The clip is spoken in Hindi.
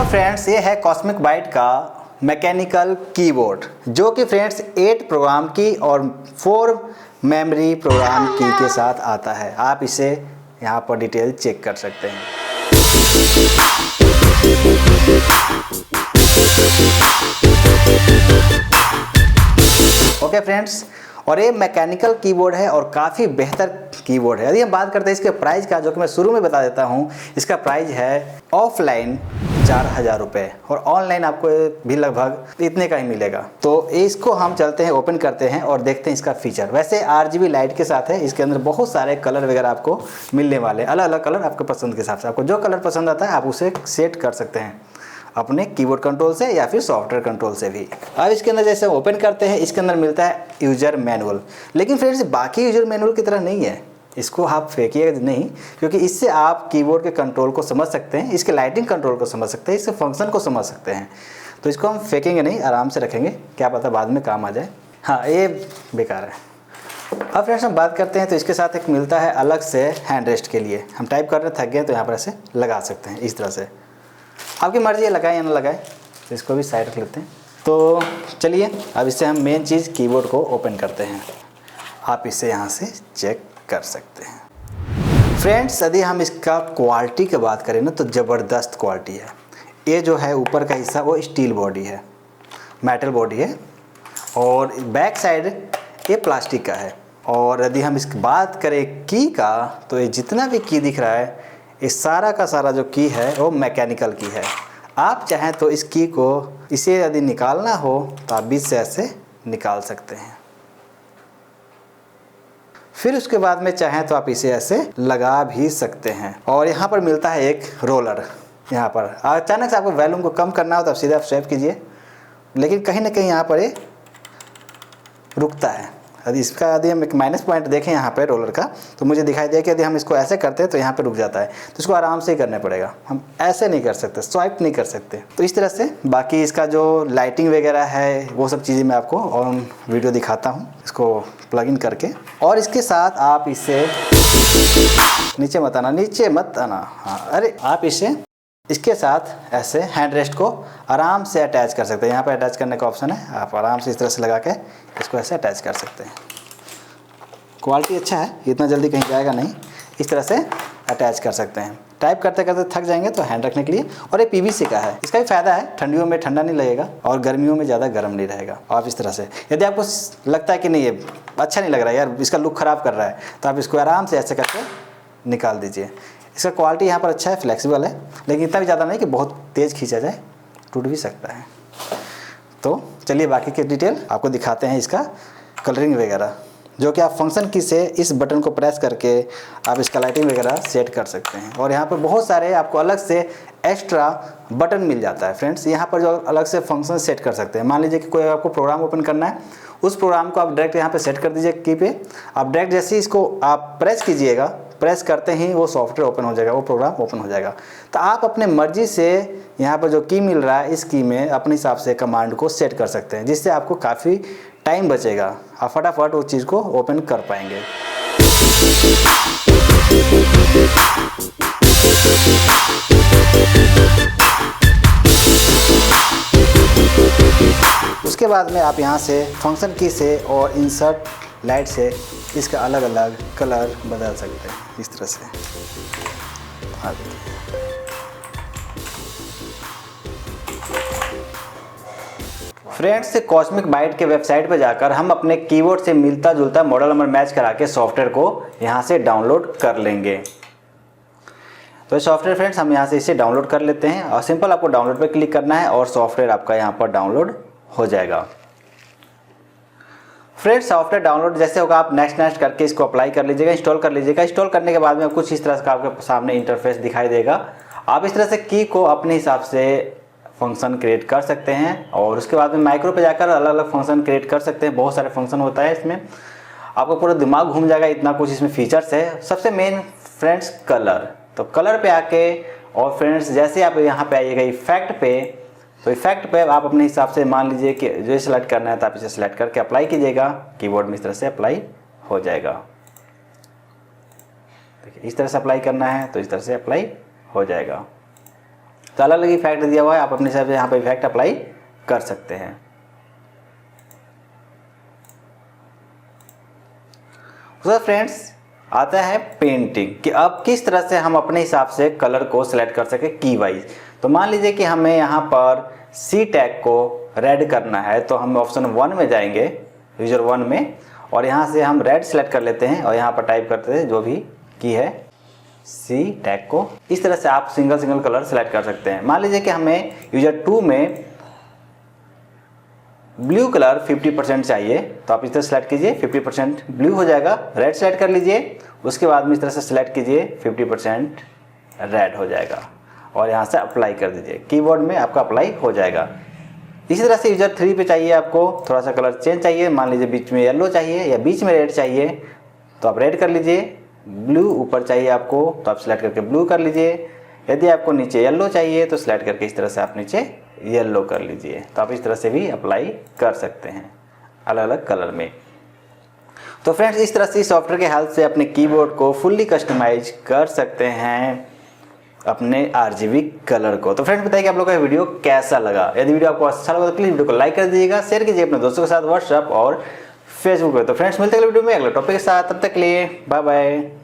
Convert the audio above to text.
तो फ्रेंड्स ये है कॉस्मिक बाइट का मैकेनिकल कीबोर्ड, जो कि फ्रेंड्स 8 प्रोग्राम की और 4 मेमोरी प्रोग्राम की के साथ आता है। आप इसे यहाँ पर डिटेल चेक कर सकते हैं। ओके फ्रेंड्स, और ये मैकेनिकल कीबोर्ड है और काफ़ी बेहतर कीबोर्ड है। यदि हम बात करते हैं इसके प्राइस का, जो कि मैं शुरू में बता देता हूँ, इसका प्राइस है ऑफलाइन 4000 रुपये और ऑनलाइन आपको भी लगभग इतने का ही मिलेगा। तो इसको हम चलते हैं, ओपन करते हैं और देखते हैं इसका फीचर। वैसे RGB लाइट के साथ है, इसके अंदर बहुत सारे कलर वगैरह आपको मिलने वाले, अलग अलग कलर आपको पसंद के हिसाब से। आपको जो कलर पसंद आता है आप उसे सेट कर सकते हैं अपने कीबोर्ड कंट्रोल से या फिर सॉफ्टवेयर कंट्रोल से भी। अब इसके अंदर जैसे ओपन करते हैं, इसके अंदर मिलता है यूजर मैनुअल। लेकिन फ्रेंड्स बाकी यूजर मैनुअल की तरह नहीं है, इसको आप फेंकिएगा नहीं, क्योंकि इससे आप कीबोर्ड के कंट्रोल को समझ सकते हैं, इसके लाइटिंग कंट्रोल को समझ सकते हैं, इसके फंक्शन को समझ सकते हैं। तो इसको हम फेंकेंगे नहीं, आराम से रखेंगे, क्या पता बाद में काम आ जाए। हाँ, ये बेकार है। अब फ्रेंड्स हम बात करते हैं तो इसके साथ एक मिलता है अलग से हैंड रेस्ट के लिए। हम टाइप करने थक गए तो यहाँ पर ऐसे लगा सकते हैं, इस तरह से। आपकी मर्जी है लगाए या ना लगाए, तो इसको भी साइड रख लेते हैं। तो चलिए अब इससे हम मेन चीज़ कीबोर्ड को ओपन करते हैं। आप इसे यहाँ से चेक कर सकते हैं। फ्रेंड्स यदि हम इसका क्वालिटी की बात करें ना, तो ज़बरदस्त क्वालिटी है। ये जो है ऊपर का हिस्सा वो स्टील बॉडी है, मेटल बॉडी है, और बैक साइड ये प्लास्टिक का है। और यदि हम इसकी बात करें की का, तो ये जितना भी की दिख रहा है, ये सारा का सारा जो की है वो मैकेनिकल की है। आप चाहें तो इस की को, इसे यदि निकालना हो तो आप बीच से ऐसे निकाल सकते हैं। फिर उसके बाद में चाहें तो आप इसे ऐसे लगा भी सकते हैं। और यहाँ पर मिलता है एक रोलर। यहाँ पर अचानक से आपको वॉल्यूम को कम करना हो तो आप सीधे आप स्वैप कीजिए, लेकिन कहीं ना कहीं यहाँ पर ये रुकता है। यदि इसका यदि हम एक माइनस पॉइंट देखें यहाँ पे रोलर का, तो मुझे दिखाई दे कि यदि हम इसको ऐसे करते हैं तो यहाँ पे रुक जाता है। तो इसको आराम से ही करना पड़ेगा, हम ऐसे नहीं कर सकते, स्वाइप नहीं कर सकते। तो इस तरह से बाकी इसका जो लाइटिंग वगैरह है वो सब चीज़ें मैं आपको ऑन वीडियो दिखाता हूँ, इसको प्लग इन करके। और इसके साथ आप इसे नीचे मत आना, हाँ, अरे आप इसे इसके साथ ऐसे हैंड रेस्ट को आराम से अटैच कर सकते हैं। यहाँ पर अटैच करने का ऑप्शन है, आप आराम से इस तरह से लगा के इसको ऐसे अटैच कर सकते हैं। क्वालिटी अच्छा है, इतना जल्दी कहीं जाएगा नहीं। इस तरह से अटैच कर सकते हैं। टाइप करते करते थक जाएंगे तो हैंड रखने के लिए। और ये PVC का है, इसका भी फ़ायदा है, ठंडियों में ठंडा नहीं लगेगा और गर्मियों में ज़्यादा गर्म नहीं रहेगा। आप इस तरह से, यदि आपको लगता है कि नहीं ये अच्छा नहीं लग रहा है यार, इसका लुक ख़राब कर रहा है, तो आप इसको आराम से ऐसे करके निकाल दीजिए। इसका क्वालिटी यहाँ पर अच्छा है, फ्लेक्सिबल है, लेकिन इतना भी ज़्यादा नहीं कि बहुत तेज़ खींचा जाए, टूट भी सकता है। तो चलिए बाकी के डिटेल आपको दिखाते हैं, इसका कलरिंग वगैरह, जो कि आप फंक्शन की से इस बटन को प्रेस करके आप इसका लाइटिंग वगैरह सेट कर सकते हैं। और यहाँ पर बहुत सारे आपको अलग से एक्स्ट्रा बटन मिल जाता है फ्रेंड्स, यहाँ पर जो अलग से फंक्शन सेट कर सकते हैं। मान लीजिए कि कोई आपको प्रोग्राम ओपन करना है, उस प्रोग्राम को आप डायरेक्ट यहाँ पे सेट कर दीजिए की पे। आप डायरेक्ट जैसे ही इसको आप प्रेस कीजिएगा, प्रेस करते ही वो सॉफ्टवेयर ओपन हो जाएगा, वो प्रोग्राम ओपन हो जाएगा। तो आप अपने मर्जी से यहाँ पर जो की मिल रहा है, इस की में अपने हिसाब से कमांड को सेट कर सकते हैं, जिससे आपको काफ़ी टाइम बचेगा, आप फटाफट उस चीज़ को ओपन कर पाएंगे। उसके बाद में आप यहाँ से फंक्शन की से और इंसर्ट लाइट से इसका अलग अलग कलर बदल सकते हैं, इस तरह से। फ्रेंड्स, कॉस्मिक बाइट के वेबसाइट पर जाकर हम अपने कीबोर्ड से मिलता जुलता मॉडल नंबर मैच करा के सॉफ्टवेयर को यहाँ से डाउनलोड कर लेंगे। तो ये सॉफ्टवेयर फ्रेंड्स हम यहाँ से इसे डाउनलोड कर लेते हैं, और सिंपल आपको डाउनलोड पर क्लिक करना है और सॉफ्टवेयर आपका यहाँ पर डाउनलोड हो जाएगा। फ्रेंड्स, सॉफ्टवेयर डाउनलोड जैसे होगा, आप नेक्स्ट करके इसको अप्लाई कर लीजिएगा, इंस्टॉल कर लीजिएगा। इंस्टॉल करने के बाद में कुछ इस तरह का आपके सामने इंटरफेस दिखाई देगा। आप इस तरह से की को अपने हिसाब से फंक्शन क्रिएट कर सकते हैं, और उसके बाद में माइक्रो पे जाकर अलग अलग फंक्शन क्रिएट कर सकते हैं। बहुत सारे फंक्शन होता है इसमें, आपको पूरा दिमाग घूम जाएगा, इतना कुछ इसमें फीचर्स है। सबसे मेन फ्रेंड्स कलर, तो कलर पे आके और फ्रेंड्स जैसे आप यहाँ पे आइएगा इफेक्ट पे, तो इफेक्ट पे आप अपने हिसाब से मान लीजिए कि जो सिलेक्ट करना है तो आप इसे सिलेक्ट करके अप्लाई कीजिएगा, कीबोर्ड में इस तरह से अप्लाई हो जाएगा। देखिए इस तरह से अप्लाई करना है तो इस तरह से अप्लाई हो जाएगा। तो अलग अलग इफेक्ट दिया हुआ है, आप अपने हिसाब से यहाँ पे इफेक्ट अप्लाई कर सकते हैं। तो फ्रेंड्स आता है पेंटिंग कि अब किस तरह से हम अपने हिसाब से कलर को सिलेक्ट कर सके की वाइज। तो मान लीजिए कि हमें यहाँ पर सी टैग को रेड करना है, तो हम ऑप्शन 1 में जाएंगे, यूजर 1 में, और यहाँ से हम रेड सेलेक्ट कर लेते हैं और यहाँ पर टाइप करते हैं जो भी की है सी टैग को। इस तरह से आप सिंगल कलर सेलेक्ट कर सकते हैं। मान लीजिए कि हमें यूजर 2 में ब्लू कलर 50% चाहिए, तो आप इस तरह सेलेक्ट कीजिए, 50% ब्लू हो जाएगा। रेड सेलेक्ट कर लीजिए, उसके बाद में इस तरह से सेलेक्ट कीजिए, 50% रेड हो जाएगा और यहाँ से अप्लाई कर दीजिए, कीबोर्ड में आपका अप्लाई हो जाएगा। इसी तरह से यूजर 3 पे चाहिए आपको थोड़ा सा कलर चेंज चाहिए, मान लीजिए बीच में येलो चाहिए या बीच में रेड चाहिए, तो आप रेड कर लीजिए। ब्लू ऊपर चाहिए आपको, तो आप सेलेक्ट करके ब्लू कर लीजिए। यदि आपको नीचे येलो चाहिए तो सेलेक्ट करके इस तरह से आप नीचे येलो कर लीजिए। तो आप इस तरह से भी अप्लाई कर सकते हैं अलग अलग कलर में। तो फ्रेंड्स इस तरह से सॉफ्टवेयर के हेल्प से अपने कीबोर्ड को फुल्ली कस्टमाइज कर सकते हैं अपने RGB कलर को। तो फ्रेंड्स बताइए कि आप लोगों का वीडियो कैसा लगा। यदि वीडियो आपको अच्छा लगा तो प्लीज़ वीडियो को लाइक कर दीजिएगा, शेयर कीजिए अपने दोस्तों के साथ व्हाट्सएप और फेसबुक पे। तो फ्रेंड्स मिलते हैं अगले वीडियो में अगले टॉपिक के साथ, तब तक के लिए बाय बाय।